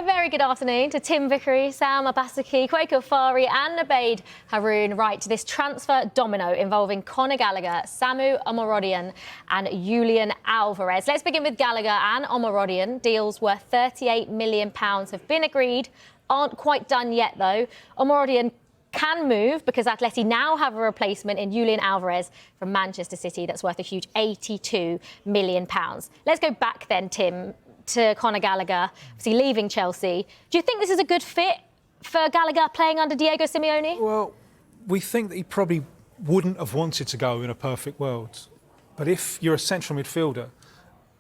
A very good afternoon to Tim Vickery, Sam Abasaki, Kwaku Fari and Nabaid Haroon. Right, to this transfer domino involving Conor Gallagher, Samu Omorodion and Julian Alvarez. Let's begin with Gallagher and Omorodion. Deals worth £38 million have been agreed. Aren't quite done yet, though. Omorodion can move because Atleti now have a replacement in Julian Alvarez from Manchester City that's worth a huge £82 million. Let's go back then, Tim, to Conor Gallagher, obviously leaving Chelsea. Do you think this is a good fit for Gallagher playing under Diego Simeone? Well, we think that he probably wouldn't have wanted to go in a perfect world. But if you're a central midfielder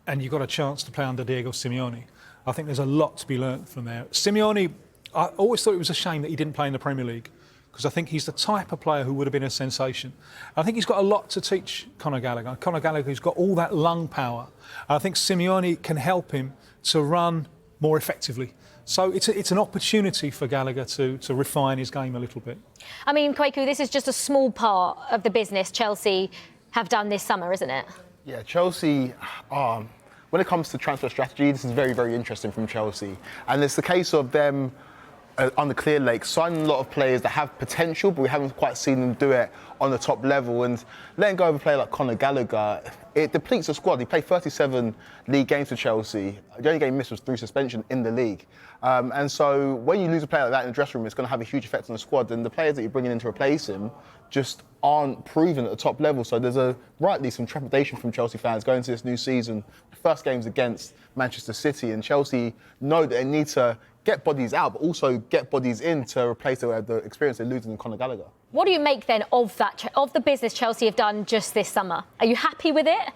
and you've got a chance to play under Diego Simeone, I think there's a lot to be learnt from there. Simeone, I always thought it was a shame that he didn't play in the Premier League, because I think he's the type of player who would have been a sensation. I think he's got a lot to teach Conor Gallagher. Conor Gallagher's got all that lung power. I think Simeone can help him to run more effectively. So it's an opportunity for Gallagher to refine his game a little bit. I mean, Kwaku, this is just a small part of the business Chelsea have done this summer, isn't it? Yeah, Chelsea, when it comes to transfer strategy, this is very, very interesting from Chelsea. And it's the case of them on the Clear Lake, signing a lot of players that have potential, but we haven't quite seen them do it on the top level. And letting go of a player like Conor Gallagher, it depletes the squad. He played 37 league games for Chelsea. The only game he missed was through suspension in the league. And so when you lose a player like that in the dressing room, it's going to have a huge effect on the squad. And the players that you're bringing in to replace him just aren't proven at the top level. So there's rightly some trepidation from Chelsea fans going into this new season. The first game's against Manchester City, and Chelsea know that they need to get bodies out, but also get bodies in to replace the experience they're losing in Conor Gallagher. What do you make then of the business Chelsea have done just this summer? Are you happy with it?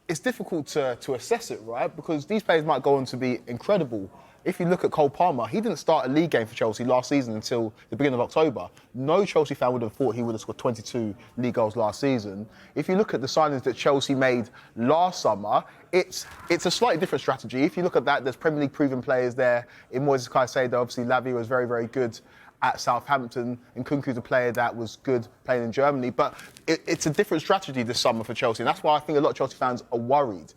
It's difficult to assess it, right? Because these players might go on to be incredible. If you look at Cole Palmer, he didn't start a league game for Chelsea last season until the beginning of October. No Chelsea fan would have thought he would have scored 22 league goals last season. If you look at the signings that Chelsea made last summer, it's a slightly different strategy. If you look at that, there's Premier League proven players there. In Moises Caicedo, obviously Lavia was very, very good at Southampton, and Nkunku's a player that was good playing in Germany. But it's a different strategy this summer for Chelsea, and that's why I think a lot of Chelsea fans are worried.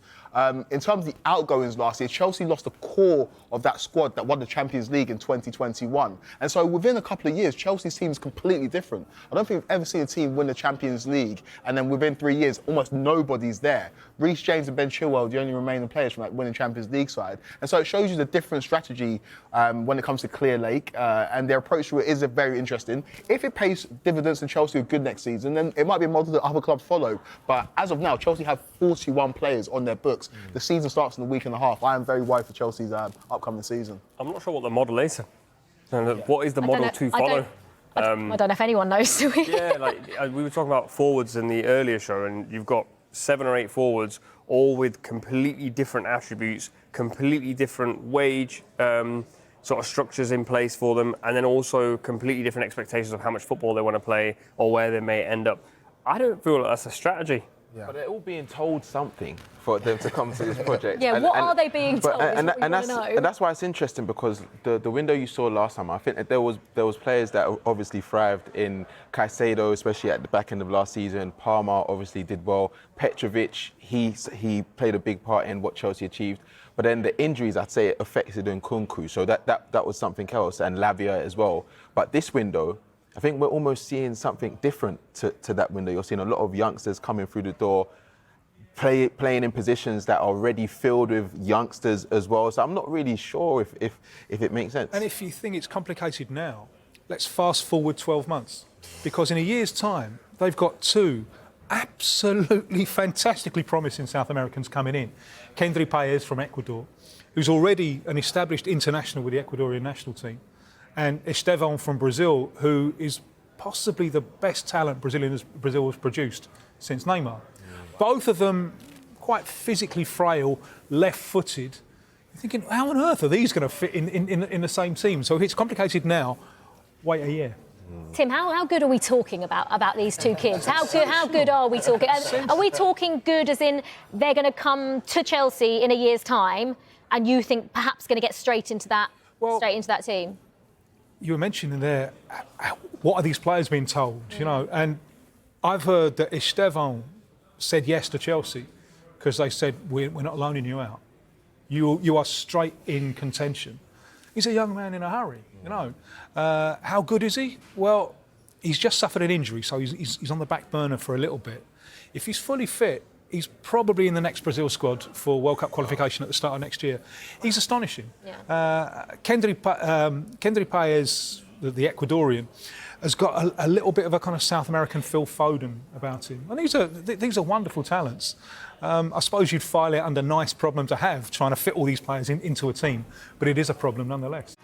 In terms of the outgoings last year, Chelsea lost the core of that squad that won the Champions League in 2021. And so within a couple of years, Chelsea's team is completely different. I don't think we've ever seen a team win the Champions League and then within 3 years, almost nobody's there. Reece James and Ben Chilwell, the only remaining players from that winning Champions League side. And so it shows you the different strategy when it comes to Clear Lake, and their approach to it is very interesting. If it pays dividends and Chelsea are good next season, then it might be a model that other clubs follow. But as of now, Chelsea have 41 players on their books. The season starts in a week and a half. I am very worried for Chelsea's upcoming season. I'm not sure what the model is. What is the model to follow? I don't know if anyone knows. Yeah, we were talking about forwards in the earlier show, and you've got 7 or 8 forwards, all with completely different attributes, completely different wage sort of structures in place for them, and then also completely different expectations of how much football they want to play or where they may end up. I don't feel like that's a strategy. Yeah. But they're all being told something for them to come to this project. Yeah, what are they being told? And that's why it's interesting, because the window you saw last time, I think that there was players that obviously thrived in Caicedo, especially at the back end of last season. Palmer obviously did well. Petrovic, he played a big part in what Chelsea achieved. But then the injuries, I'd say, affected Nkunku. So that was something else, and Lavia as well. But this window, I think we're almost seeing something different to that window. You're seeing a lot of youngsters coming through the door, playing in positions that are already filled with youngsters as well. So I'm not really sure if it makes sense. And if you think it's complicated now, let's fast forward 12 months. Because in a year's time, they've got 2 absolutely fantastically promising South Americans coming in. Kendry Paez from Ecuador, who's already an established international with the Ecuadorian national team, and Estevão from Brazil, who is possibly the best talent Brazil has produced since Neymar. Both of them quite physically frail, left-footed. You're thinking, how on earth are these going to fit in the same team? So if it's complicated now, wait a year. Tim, how good are we talking about these 2 kids? How good are we talking? Are we talking good as in they're going to come to Chelsea in a year's time, and you think perhaps going to get straight into that team? You were mentioning there, what are these players being told, you know? And I've heard that Estevão said yes to Chelsea because they said, we're not loaning you out. You are straight in contention. He's a young man in a hurry, you know. How good is he? Well, he's just suffered an injury, so he's on the back burner for a little bit. If he's fully fit, he's probably in the next Brazil squad for World Cup qualification at the start of next year. He's astonishing. Yeah. Kendry Paez, the Ecuadorian, has got a little bit of a kind of South American Phil Foden about him. And these are wonderful talents. I suppose you'd file it under nice problem to have, trying to fit all these players into a team, but it is a problem nonetheless.